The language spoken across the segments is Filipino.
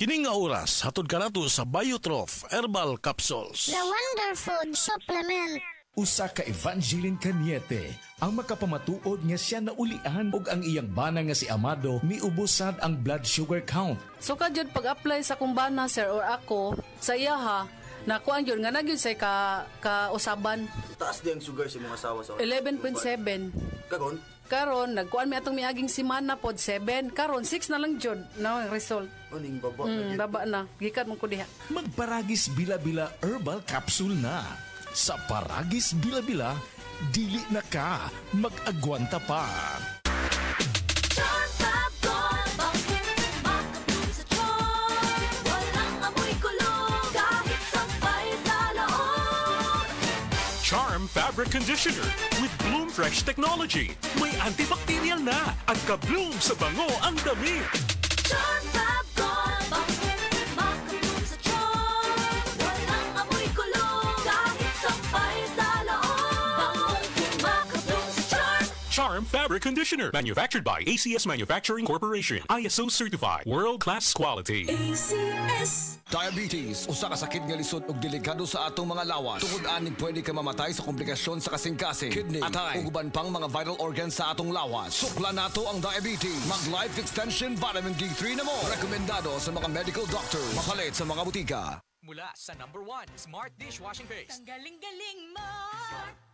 Kining nga oras, hatod ka nato sa Biotrof Herbal Capsules. The Wonder Food Supplement. Usa ka Evangeline Cañete ang makapamatuod nga siya naulian og ang iyang bana nga si Amado miubusad ang blood sugar count. So kadyod pag-apply sa kumbana sir or ako sa iya ha, nakuan yun nga nagyod say ka-usaban. Taas din ang sugar sa mga asawa sa 11.7. Karon nagkuan mi atong miaging semana pod 7. Karon 6 na lang jud no ang result. Aning baba baba na. Gikan man ko diha. Magparagis bila-bila herbal capsule na. Sa Paragis Bila-Bila, dili na ka mag-agwanta pa. Charm Fabric Conditioner with Bloom Fresh Technology. May antibacterial na at ka-bloom sa bango ang damit. Charm Fabric, makabloom sa charm. Walang amoy kulong kahit sampay sa loob. Makabloom sa charm. Charm Fabric Conditioner. Manufactured by ACS Manufacturing Corporation. ISO certified. World-class quality. ACS. Diabetes, usa ka sakit nga lisod ug delikado sa atong mga lawas. Tungod aning pwede ka mamatay sa komplikasyon sa kasing-kasing, kidney, atay, ug uban pang mga vital organs sa atong lawas. Sukla nato ang diabetes. Mag Life Extension Vitamin D3 na mo. Rekomendado sa mga medical doctor. Makalit sa mga butika. Mula sa #1 Smart Dishwashing Paste. Ang galing-galing mo.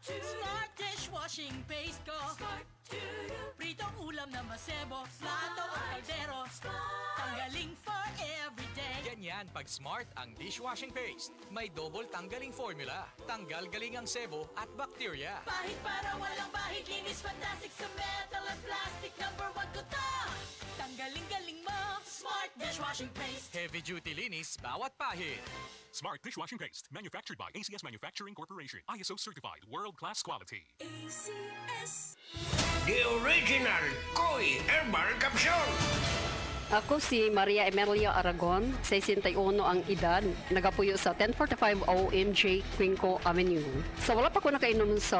Smart Dishwashing Paste ko. Pritong ulam na masebo. Plato o kaldero. Tanggaling for everyday. Ganyan pag Smart ang dishwashing paste. May double tanggaling formula. Tanggal galing ang sebo at bacteria. Bahid para walang bahid. Linis fantastic sa metal at plastic. #1 ko to. Tanggaling-galing mo. Smart Dishwashing Paste. Heavy duty linis bawat pahid. Smart Dishwashing Paste. Manufactured by ACS Manufacturing Corporation. ISO certified. World-class quality. ACS. The original Koi Herbal Capsule. Ako si Maria Emelia Aragon, 61 ang edad, nagapuyo sa 1045 OMJ Quinco Avenue. So wala pa ko nakainom sa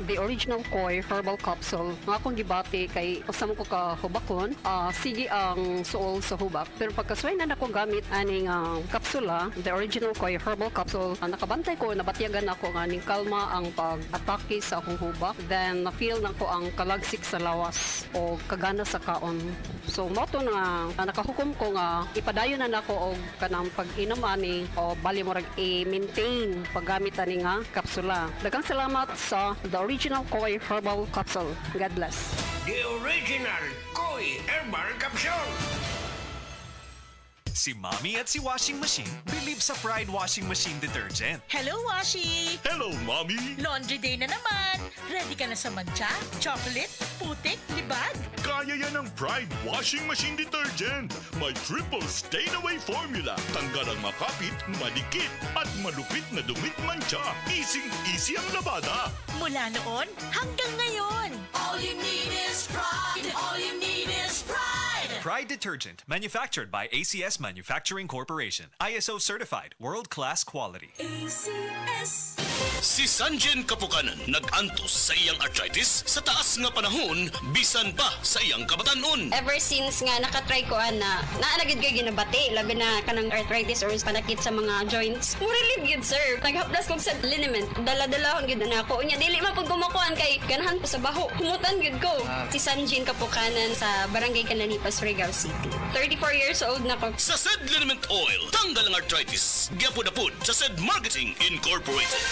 the original Koi Herbal Capsule. Nga akong gibati kay usam ko ka hubakon, sige ang suol sa hubak. Pero pagkasway na ako gamit aning kapsula, the original Koi Herbal Capsule, nakabantay ko, nabatyagan ako nga ning kalma ang pag-atake sa akong hubak. Then na-feel na ko ang kalagsik sa lawas o kagana sa kaon. So moto na nakahukom ko nga ipadayon na nako og kanang pag-inom ani o bali mo rag i-maintain paggamit ani nga kapsula. Daghang salamat sa the original Koi Herbal Capsule. God bless. The original Koi Herbal Capsule. Si Mommy at si Washing Machine believe sa Pride Washing Machine Detergent. Hello, Washi! Hello, Mommy! Laundry day na naman! Ready ka na sa mancha, chocolate, putik, libag? Kaya yan ang Pride Washing Machine Detergent. May triple stain-away formula. Tanggal ang makapit, madikit, at malupit na dumit mancha. Easy ang labada. Mula noon hanggang ngayon. All you need is pride. All you need is pride. Pride Detergent, manufactured by ACS Manufacturing Corporation. ISO certified, world-class quality. ACS. Si Sanjen Kapukanan nag-antos sa iyang arthritis sa taas nga panahon bisan pa sa iyang kabatanon. Ever since nga nakatry ko na naanagid kay ginabati, labi na kanang arthritis or panakit sa mga joints. Mo relieve yun, sir. Naghapdas ko sa liniment. Dala-dalahon yun na ako. Unya, dili man pag kumakuan kay ganahan ko sa baho. Humutan yun ko. Si Sanjen Kapukanan sa Barangay Cananipas, Surigao City. 34 years old na ko. Sa SED Liniment Oil, tanggal ang arthritis. Gyapod-apod sa SED Marketing Incorporated.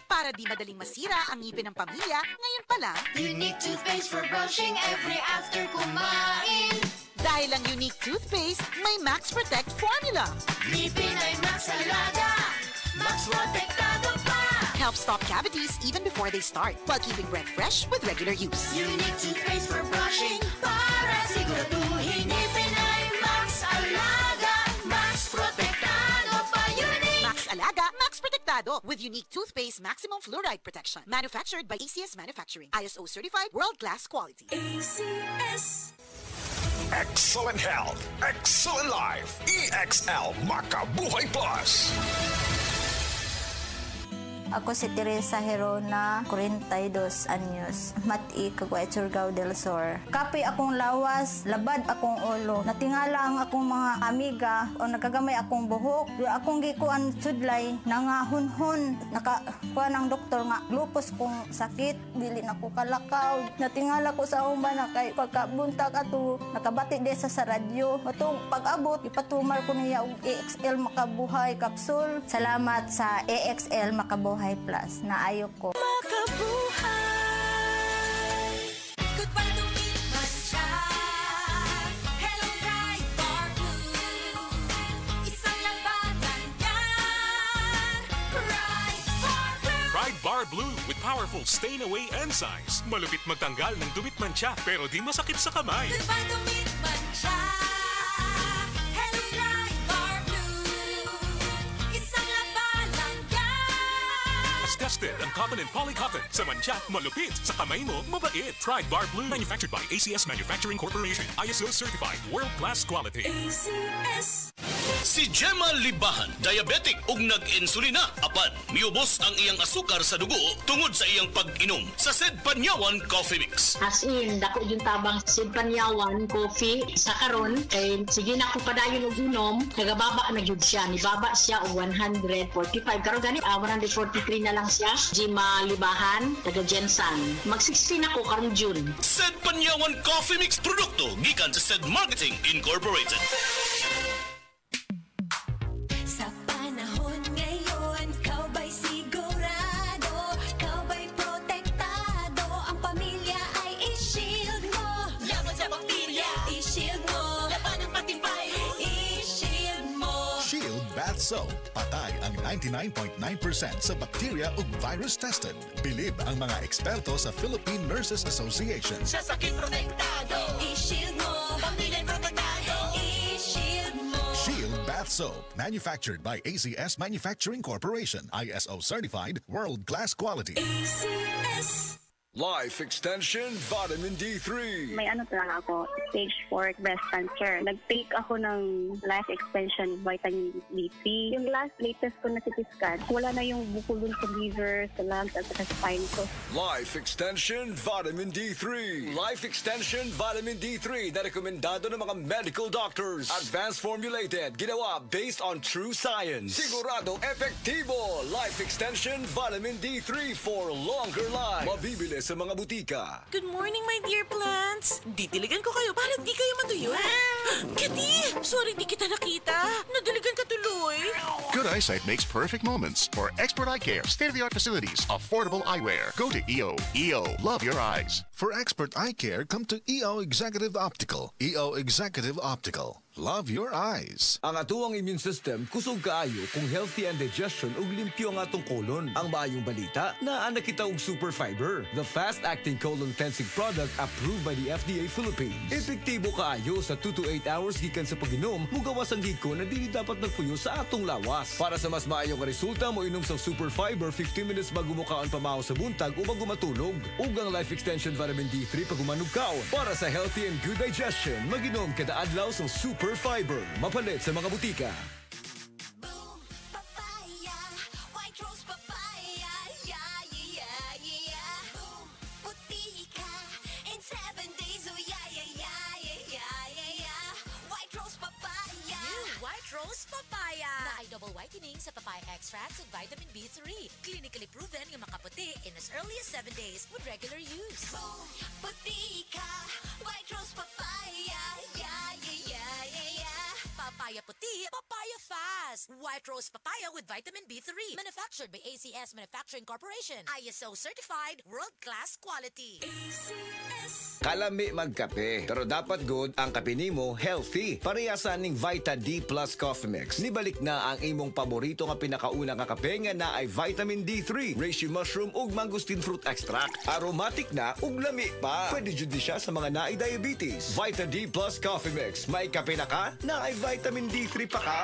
Para di madaling masira ang ngipin ng pamilya, ngayon pa lang, Unique toothpaste for brushing every after kumain. dahil ang Unique toothpaste may Max Protect formula. Ngipin ay Max Alaga. Max Protectado pa. Helps stop cavities even before they start, while keeping breath fresh with regular use. Unique toothpaste for brushing para siguraduhin ngipin ay Max Alaga. Max Protectado pa. Unique. Max Alaga, Max Protectado with Unique toothpaste maximum fluoride protection. Manufactured by ACS Manufacturing. ISO certified, world-class quality. ACS. Excellent health, excellent life. EXL Makabuhay Plus. Ako si Teresa Herona, 42 anyos. Mati, Caguay, Surigao del Sur. Kapi akong lawas, labad akong ulo. Natingala ang akong mga amiga o nakagamay akong buhok. Akong gikuan sudlay, nangahunhon. Nakakuha ng doktor nga, lupus kong sakit. Dili na ko kalakaw. Natingala ko sa umba na kay pagkabuntag ato, nakabati de sa radyo. Matong pag-abot, ipatumar ko niya og AXL Makabuhay Capsule. Salamat sa AXL Makabuhay Plus. Naayo ko. Makabuhay! Goodbye to me, Masya. Hello, Pride Bar Blue. Isang labanan yan. Pride Bar Blue. Pride Bar Blue with powerful stain-away enzymes. Malupit magtanggal ng dumit mancha pero di masakit sa kamay. Goodbye to me, Masya. Hello, Pride Bar Blue. Isang labanan yan. As tested ang cotton and polycotton. Sa mancha, malupit. Sa kamay mo, mabait. Pride Bar Blue. Manufactured by ACS Manufacturing Corporation. ISO certified. World-class quality. ACS. Si Gemma Libahan, diabetic ug nag-insulina. Apan, miubos ang iyang asukar sa dugo tungod sa iyang pag-inom sa Sed Panyawan Coffee Mix. As in, dako yung tabang Sed Panyawan Coffee sa karon kay sige na ko padayon og inom, nagababa na gyud siya. Nibaba siya og 145 karon gani 143 na lang siya. Gemma Libahan, taga Jensan. Mag-16 ako karong June. Sed Panyawan Coffee Mix produkto gikan sa Sed Marketing Incorporated. Sa panahon ngayon, kau ba'y sigurado? Kau ba'y protektado? Ang pamilya ay i-shield mo. Laban sa bakterya, i-shield mo. Laban ng pati virus, i-shield mo. Shield Bath Soap. Patay ang 99.9% sa bacteria ug virus tested. Bilib ang mga eksperto sa Philippine Nurses Association. Sa sakit protektado, i-shield mo. Pamilya protektado, i-shield mo. Shield Bath Soap. Manufactured by ACS Manufacturing Corporation. ISO certified. World-class quality. ACS. Life Extension Vitamin D3. May ano talaga ako, stage 4 breast cancer. Nag-take ako ng life extension vitamin D3. Yung latest ko na CT scan, wala na yung bukol dun sa liver, sa lungs, at sa spine ko. Life Extension Vitamin D3. Life Extension Vitamin D3 na rekomendado ng mga medical doctors. Advanced formulated, ginawa based on true science. Sigurado epektibo. Life Extension Vitamin D3 for longer life. Mabibili sa mga butika. Good morning, my dear plants. Didiligan ko kayo para di kayo matuyo. Kitty! Sorry di kita nakita. Nadiligan ka tuloy. Good eyesight makes perfect moments. For expert eye care, state-of-the-art facilities, affordable eyewear. Go to EO. EO, love your eyes. For expert eye care, come to EO Executive Optical. EO Executive Optical. Love your eyes. Ang atuang immune system kusog kaayo kung healthy and digestion ug limpyo ang atong colon. Ang maayong balita, naa na kita og super fiber, the fast-acting colon cleansing product approved by the FDA Philippines. Epektibo kaayo sa 2 to 8 hours gikan sa pag-inom, mugawas ang giko na dili dapat nagpuyo sa atong lawas. Para sa mas maayong resulta, mo inom sa super fiber 15 minutes bago mo kaon pamahaw sa buntag o bago matulog. Ug ang Life Extension Vitamin D3 pag umanog kaon. Para sa healthy and good digestion, mag-inom kada adlaw sa super fiber. Mapalit sa mga butika. Boom, papaya, white rose papaya, yeah, yeah, yeah. Boom, puti ka in 7 days, oh yeah, yeah, yeah, yeah, yeah, yeah. White rose papaya. New white rose papaya. Na ay double whitening sa papaya extracts and vitamin B3. Clinically proven yung makaputi in as early as 7 days with regular use. Boom, puti ka, white rose papaya, yeah, yeah, yeah, yeah, yeah. Papaya puti, papaya fast. White rose papaya with vitamin B3. Manufactured by ACS Manufacturing Corporation. ISO certified, world-class quality. ACS. Kalami magkape, pero dapat good ang kape nimo healthy. Parehasan ning Vita D Plus Coffee Mix. Nibalik na ang imong paborito nga pinakauna nga kape nga na ay vitamin D3, reishi mushroom ug mangosteen fruit extract. Aromatic na ug lami pa. Pwede jud ni siya sa mga naay diabetes. Vita D Plus Coffee Mix. May kape na ka? Na ay vitamin D3 pa ka.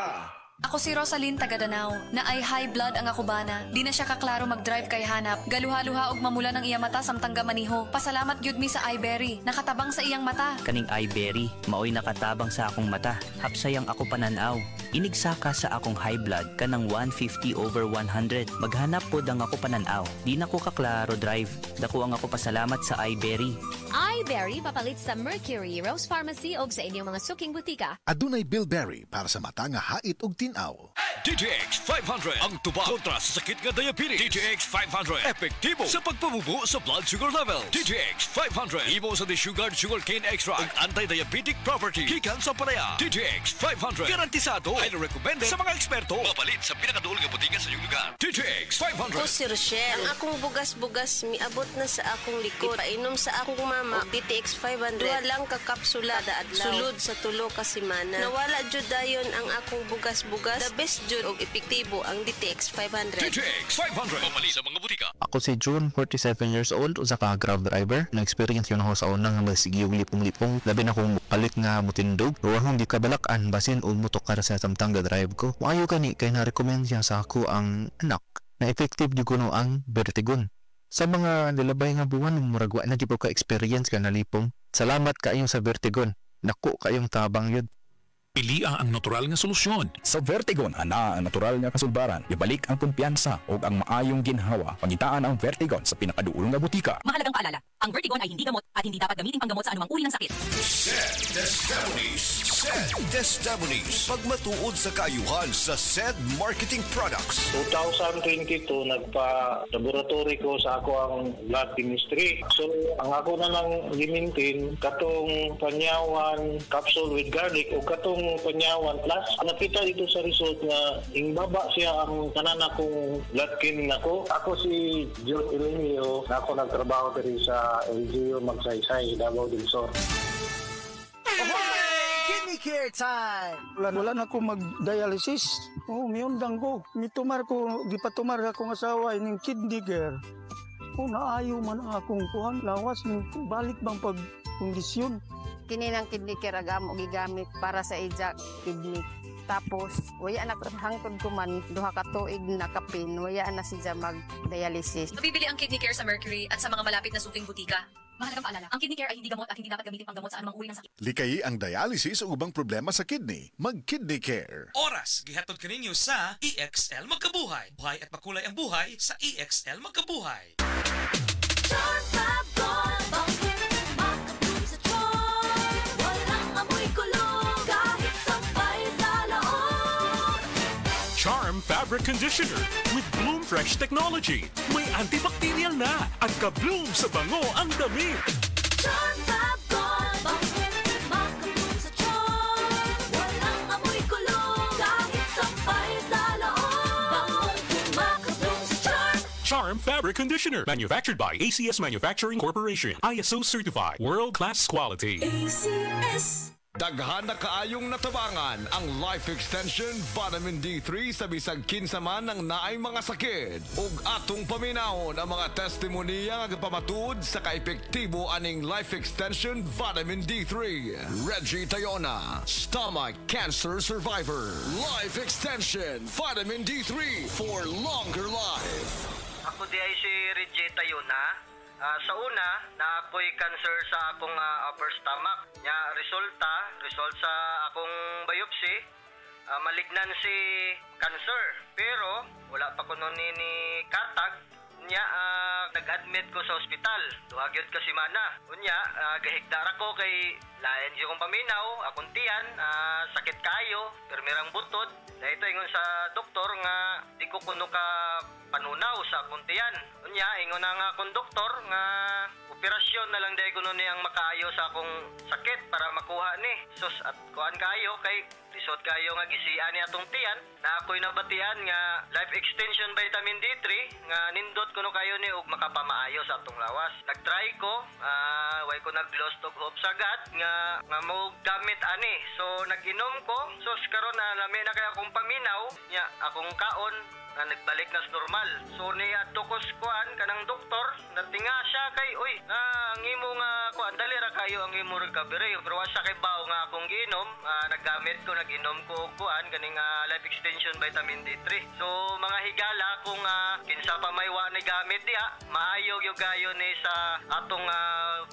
Ako si Rosalyn Tagadanaw, na ay high blood ang ako bana. Di na siya kaklaro mag-drive kay hanap. Galuha-luha og mamula ng iya mata samtang gamaniho. Pasalamat gyud mi sa iBerry, nakatabang sa iyang mata. Kaning iBerry, maoy nakatabang sa akong mata. Hapsay ang ako pananaw. Inigsaka sa akong high blood kanang 150/100. Maghanap pod ang ako pananaw. Di na ko kaklaro drive. Dako ang ako pasalamat sa iBerry. iBerry papalit sa Mercury, Rose Pharmacy o sa inyong mga suking butika. Adunay Bilberry para sa mata nga hait ug tinaw. DTX 500 ang tuba kontra sa sakit nga diabetes. DTX 500 epektibo sa pagpabubo sa blood sugar level. DTX 500 imo sa desugared sugarcane extract ug anti-diabetic property gikan sa pareha. DTX 500 garantisado, highly recommended sa mga eksperto. Mapalit sa pinakaduol nga butika sa iyong lugar. DTX 500. Ako si Rochelle. Ang akong bugas-bugas miabot na sa akong likod. Painom sa akong mama og DTX 500. Duha lang ka kapsula kada adlaw. Sulod sa tulo ka semana. Nawala jud dayon ang akong bugas-bugas. The best jud og epektibo ang DTX 500. DTX 500 mapalit sa mga butika. Ako si June, 47 years old, usa ka grab driver. Na-experience yun ako sa unang nga masigiyog lipong-lipong. Labi na kong palit nga mutindog. Ruwahong di kabalakan, basin o mutokar sa samtang drive ko. Maayo kani kay na-recommend siya sa ako ang anak na effective di kuno ang Vertigon. Sa mga nilabay nga buwan, muragwa na di po ka-experience ka na lipong. Salamat kayong sa Vertigon. Naku kayong tabang yun. Pili ang natural nga solusyon. Sa Vertigon, ana ang natural nga kasulbaran. Ibalik ang kumpiyansa o ang maayong ginhawa. Pangitaan ang Vertigon sa pinakaduol nga butika. Mahalagang paalala, ang Vertigon ay hindi gamot at hindi dapat gamitin panggamot sa anumang uri ng sakit. SED Destabunis. Pagmatuod sa kaayuhan sa SED Marketing Products. 2022, nagpa-laboratory ko sa ako ang blood chemistry. So, ang ako na lang gimintin, katong panyawan capsule with garlic o katong panyawan plus. Nakita dito sa result nga, baba siya ang tanan akong blood chem nako. Ako si John Elenio, na ako nagtrabaho diri sa LGU Magsaysay, Davao del Sur. Kidney care time! Wala na ako mag-dialysis. Miyundang ko. Mitumar ko, gipatumar akong asawa ining kidney care. Naayo man akong kuhan. Lawas, balik bang pagkondisyon. Kini ng kidney care agam o gigamit para sa ijak kidney. Tapos, waya na hangtod ko man, duha ka tuig na kapin, waya na siya mag-dialysis. Mabibili ang kidney care sa Mercury at sa mga malapit na suking butika. Mahalagang paalala, ang kidney care ay hindi gamot at hindi dapat gamitin panggamot sa anumang uri ng sakit. Likayi ang dialysis o ubang problema sa kidney. Mag-Kidney Care. Oras, gihatod kaninyo sa EXL Magkabuhay. Buhay at makulay ang buhay sa EXL Magkabuhay. Charm Fabric Conditioner with Bloom Fresh Technology. May antibacterial na at ka-bloom sa bango ang damit. Charm Fab Bakit makabloom sa charm? Walang amoy kulong kahit sampay sa loob. Makabloom sa charm. Charm Fabric Conditioner. Manufactured by ACS Manufacturing Corporation. ISO certified. World-class quality. ACS. Daghan na kaayong natabangan ang Life Extension Vitamin D3 sa bisag kinsaman ng naay mga sakit. Ug atong paminahon ang mga testimonya nga pamatuod sa kaepektibo aning Life Extension Vitamin D3. Reggie Tayona, stomach cancer survivor. Life Extension Vitamin D3 for longer life. Ako di ay si Reggie Tayona. Sa una, na ako'y cancer sa akong upper stomach. Result sa akong biopsy, malignancy cancer. Pero, wala pa ko nun ni katag. Nag-admit ko sa ospital. Duhagyod ka si Mana. Gahigdar ako kay layan siya kong paminaw, akong tiyan, sakit kayo, permirang butod. Dahito ingon sa doktor nga di ko kuno ka panunaw sa akong tiyan. Ingon na nga akong doktor nga operasyon na lang dahil kuno niyang makaayo sa akong sakit para makuha ni. Sus at kuhan kayo kay lisod kayo nga gisian ni atong tiyan na ako'y nabatian nga Life Extension Vitamin D3 nga nindot kuno kayo ni ug makapamaayo sa atong lawas. Nagtry ko, way ko nag-lost og hope sagad nga mo gamit ani. So nag-inom ko, so karon na lami na kay akong paminaw nya akong kaon na nagbalik na sa normal. So ni adto ko kuan kanang doktor natinga siya kay na ang imo nga kuan dali ra kayo ang imo recovery pero wa sa kay bawo nga akong giinom, nag-inom ko og kuan ganing life extension vitamin D3. So mga higala kung kinsa pa may wa ni gamit diha, maayo gyud gayo ni sa atong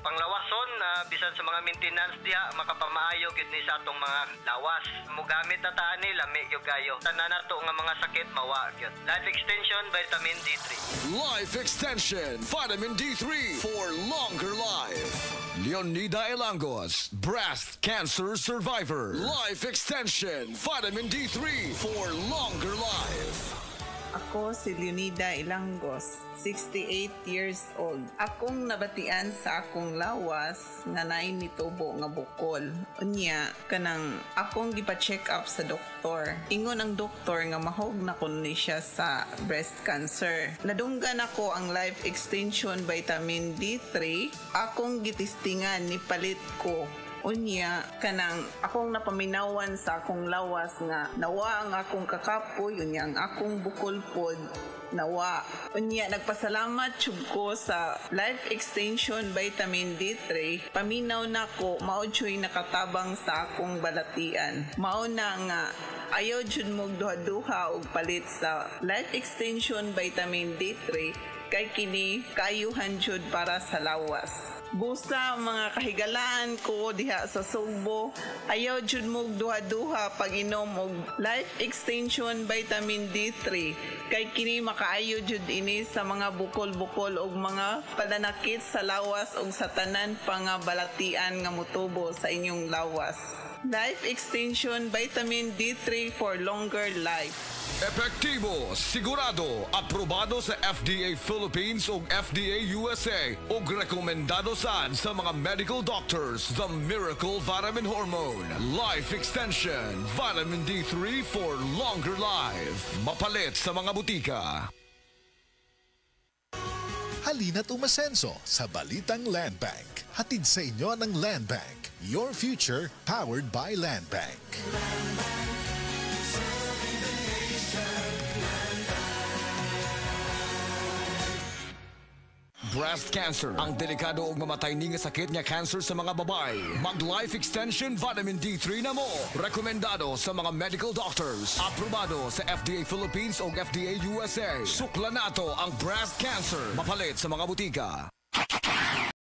panglawason bisan sa mga maintenance diha makapamaayo gyud ni sa atong mga lawas. Mogamit na ta ani lami gyud gayo. Tanan nato nga mga sakit mawa gyud. Life extension vitamin D3. Life Extension Vitamin D3 for longer life. Leonida Elangos, breast cancer survivor. Life Extension Vitamin D3 for longer life. Ako si Leonida Ilangos, 68 years old. Akong nabatian sa akong lawas nga naay mitubo nga bukol. Unya, kanang akong gipa-check up sa doktor. Ingon ang doktor nga mahog na kuno ni siya sa breast cancer. Nadunggan ako ang Life Extension Vitamin D3. Akong gitistingan ni palit ko. Unya, kanang akong napaminawan sa akong lawas nga nawa ang akong kakapoy, unya ang akong bukol pod nawa. Unya, nagpasalamat jud ko sa Life Extension Vitamin D3. Paminaw na ko, mao jud nakatabang sa akong balatian. Mao na nga ayaw jud mo duha-duha og palit sa Life Extension Vitamin D3 kay kini kaayuhan jud para sa lawas. Busa mga kahigalaan ko diha sa Sugbo, ayaw jud mo duha-duha pag inom og Life Extension Vitamin D3 kay kini makaayo jud ini sa mga bukol-bukol og mga pananakit sa lawas og sa tanan pa nga balatian nga motubo sa inyong lawas. Life Extension Vitamin D3 for longer life. Epektibo, sigurado, aprobado sa FDA Philippines ug FDA USA ug rekomendado sa mga medical doctors. The Miracle Vitamin Hormone. Life Extension Vitamin D3 for longer life. Mapalit sa mga butika. Halina't umasenso sa Balitang Land Bank. Hatid sa inyo ng Land Bank. Your future powered by Land Bank. Breast cancer, ang delikado ug mamatay ni nga sakit nga cancer sa mga babae. Mag Life Extension Vitamin D3 na mo. Rekomendado sa mga medical doctors. Aprobado sa FDA Philippines ug FDA USA. Sukla nato ang breast cancer. Mapalit sa mga butika.